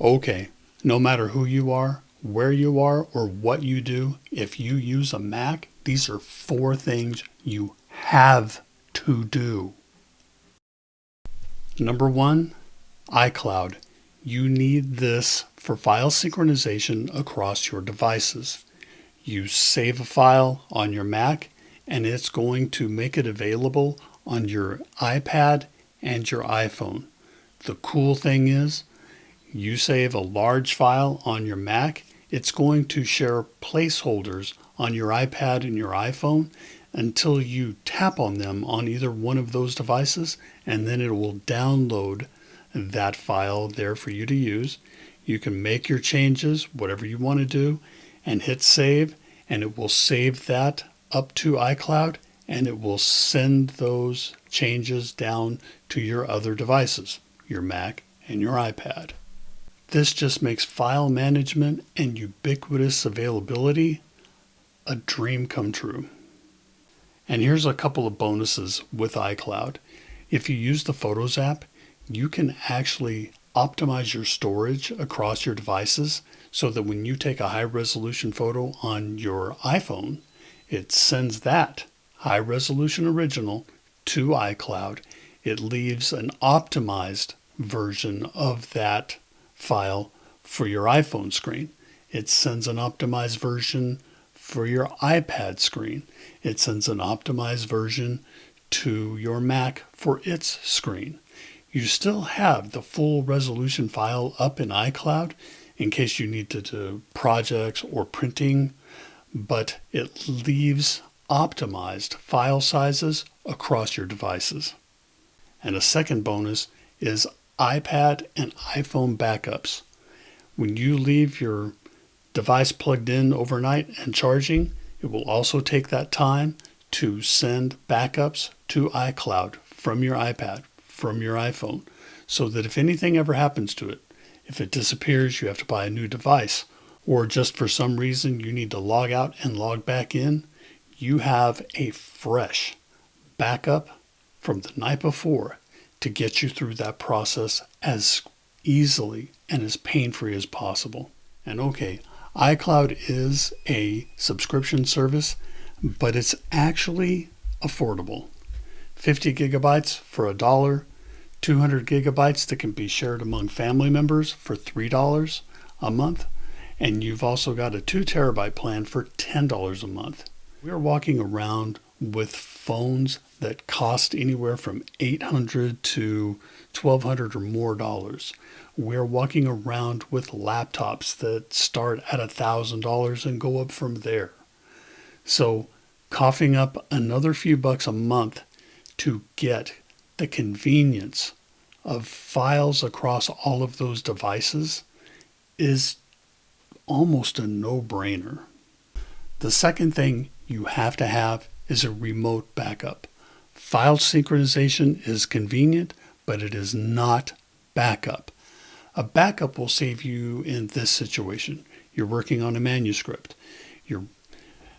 Okay, no matter who you are, where you are, or what you do, if you use a Mac, these are 4 things you have to do. Number 1, iCloud. You need this for file synchronization across your devices. You save a file on your Mac, and it's going to make it available on your iPad and your iPhone. The cool thing is, you save a large file on your Mac, it's going to share placeholders on your iPad and your iPhone until you tap on them on either one of those devices, and then it will download that file there for you to use. You can make your changes, whatever you want to do, and hit save, and it will save that up to iCloud, and it will send those changes down to your other devices, your Mac and your iPad. This just makes file management and ubiquitous availability a dream come true. And here's a couple of bonuses with iCloud. If you use the Photos app, you can actually optimize your storage across your devices so that when you take a high-resolution photo on your iPhone, it sends that high-resolution original to iCloud. It leaves an optimized version of that file for your iPhone screen. It sends an optimized version for your iPad screen. It sends an optimized version to your Mac for its screen. You still have the full resolution file up in iCloud in case you need to do projects or printing, but it leaves optimized file sizes across your devices. And a second bonus is iPad and iPhone backups. When you leave your device plugged in overnight and charging, it will also take that time to send backups to iCloud from your iPad, from your iPhone, so that if anything ever happens to it, if it disappears, you have to buy a new device, or just for some reason you need to log out and log back in, you have a fresh backup from the night before to get you through that process as easily and as pain-free as possible. And okay, iCloud is a subscription service, but it's actually affordable. 50 gigabytes for $1, 200 gigabytes that can be shared among family members for $3 a month, and you've also got a 2 terabyte plan for $10 a month. We're walking around with phones that cost anywhere from $800 to $1,200 or more dollars. We're walking around with laptops that start at $1,000 and go up from there. So coughing up another few bucks a month to get the convenience of files across all of those devices is almost a no-brainer. The second thing you have to have is a remote backup. File synchronization is convenient, but it is not backup. A backup will save you in this situation. You're working on a manuscript.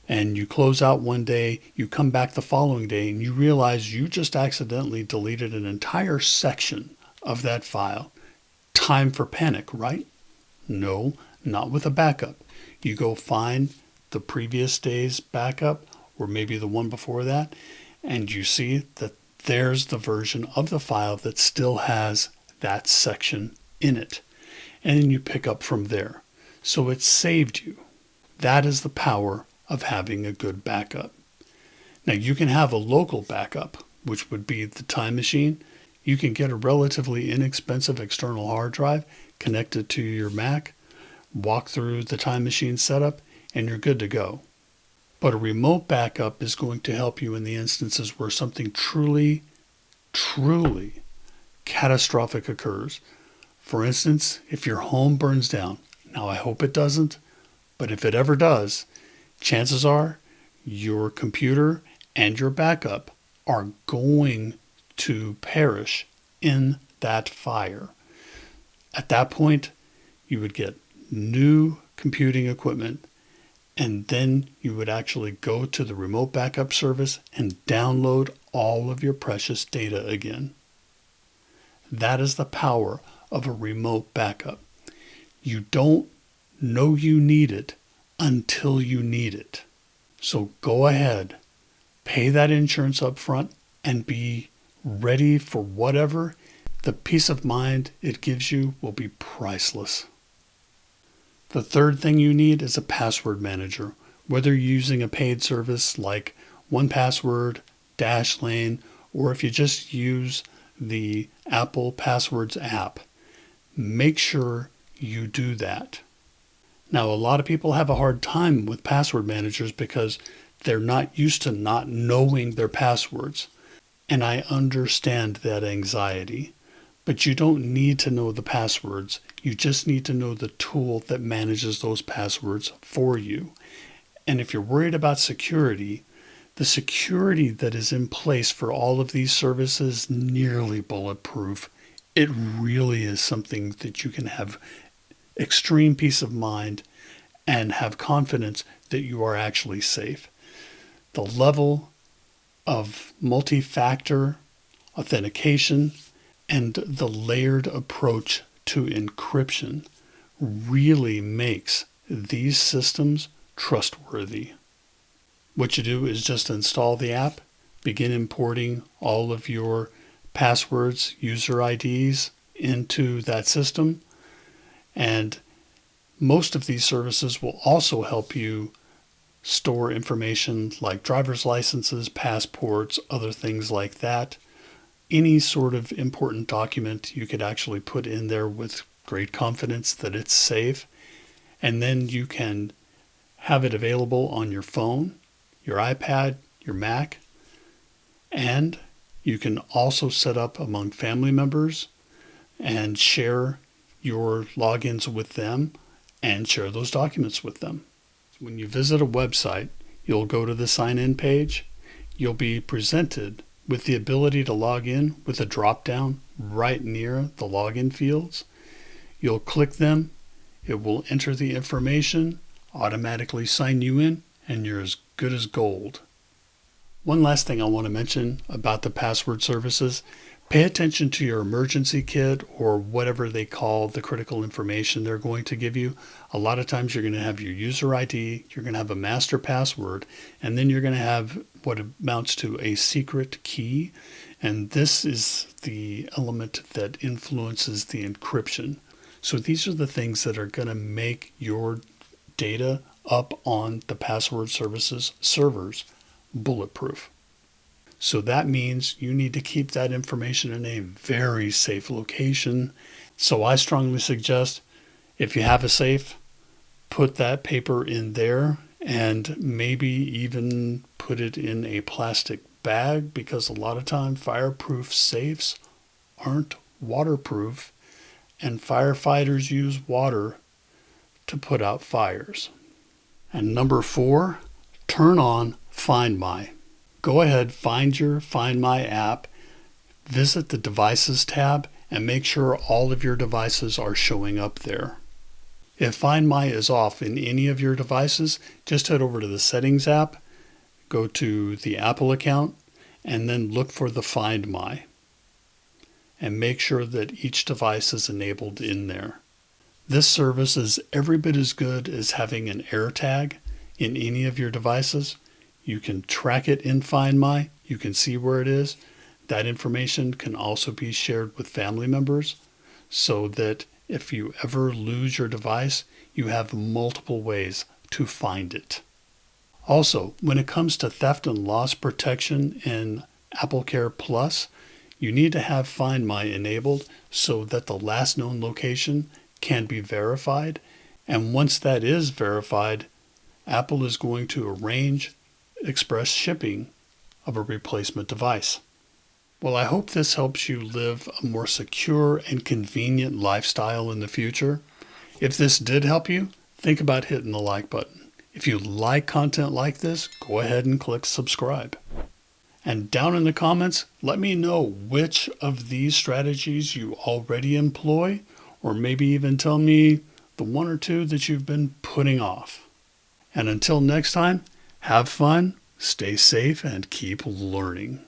And you close out one day, you come back the following day, and you realize you just accidentally deleted an entire section of that file. Time for panic, right? No, not with a backup. You go find the previous day's backup, or maybe the one before that, and you see that there's the version of the file that still has that section in it. And then you pick up from there. So it saved you. That is the power of having a good backup. Now you can have a local backup, which would be the Time Machine. You can get a relatively inexpensive external hard drive connected to your Mac, walk through the Time Machine setup, and you're good to go. But a remote backup is going to help you in the instances where something truly catastrophic occurs. For instance, if your home burns down. Now I hope it doesn't, but if it ever does, chances are your computer and your backup are going to perish in that fire. At that point, you would get new computing equipment, and then you would actually go to the remote backup service and download all of your precious data again. That is the power of a remote backup. You don't know you need it until you need it. So go ahead, pay that insurance up front, and be ready for whatever. The peace of mind it gives you will be priceless. The third thing you need is a password manager. Whether you're using a paid service like 1Password, Dashlane, or if you just use the Apple Passwords app, make sure you do that. Now, a lot of people have a hard time with password managers because they're not used to not knowing their passwords. And I understand that anxiety. But you don't need to know the passwords. You just need to know the tool that manages those passwords for you. And if you're worried about security, the security that is in place for all of these services is nearly bulletproof. It really is something that you can have extreme peace of mind and have confidence that you are actually safe. The level of multi-factor authentication and the layered approach to encryption really makes these systems trustworthy. What you do is just install the app, begin importing all of your passwords, user IDs into that system, and most of these services will also help you store information like driver's licenses, passports, other things like that. Any sort of important document you could actually put in there with great confidence that it's safe. And then you can have it available on your phone, your iPad, your Mac. And you can also set up among family members and share your logins with them and share those documents with them. When you visit a website, you'll go to the sign-in page. You'll be presented with the ability to log in with a drop-down right near the login fields. You'll click them. It will enter the information, automatically sign you in, and you're as good as gold. One last thing I want to mention about the password services. Pay attention to your emergency kit or whatever they call the critical information they're going to give you. A lot of times you're going to have your user ID, you're going to have a master password, and then you're going to have what amounts to a secret key. And this is the element that influences the encryption. So these are the things that are going to make your data up on the password services servers bulletproof. So that means you need to keep that information in a very safe location. So I strongly suggest if you have a safe, put that paper in there and maybe even put it in a plastic bag, because a lot of time fireproof safes aren't waterproof and firefighters use water to put out fires. And number 4, turn on Find My. Go ahead, find your Find My app, visit the Devices tab, and make sure all of your devices are showing up there. If Find My is off in any of your devices, just head over to the Settings app, go to the Apple account, and then look for the Find My. And make sure that each device is enabled in there. This service is every bit as good as having an AirTag in any of your devices. You can track it in Find My. You can see where it is. That information can also be shared with family members so that if you ever lose your device, you have multiple ways to find it. Also, when it comes to theft and loss protection in AppleCare Plus, you need to have Find My enabled so that the last known location can be verified. And once that is verified, Apple is going to arrange express shipping of a replacement device. Well, I hope this helps you live a more secure and convenient lifestyle in the future. If this did help you, think about hitting the like button. If you like content like this, go ahead and click subscribe. And down in the comments, let me know which of these strategies you already employ, or maybe even tell me the 1 or 2 that you've been putting off. And until next time, have fun, stay safe, and keep learning.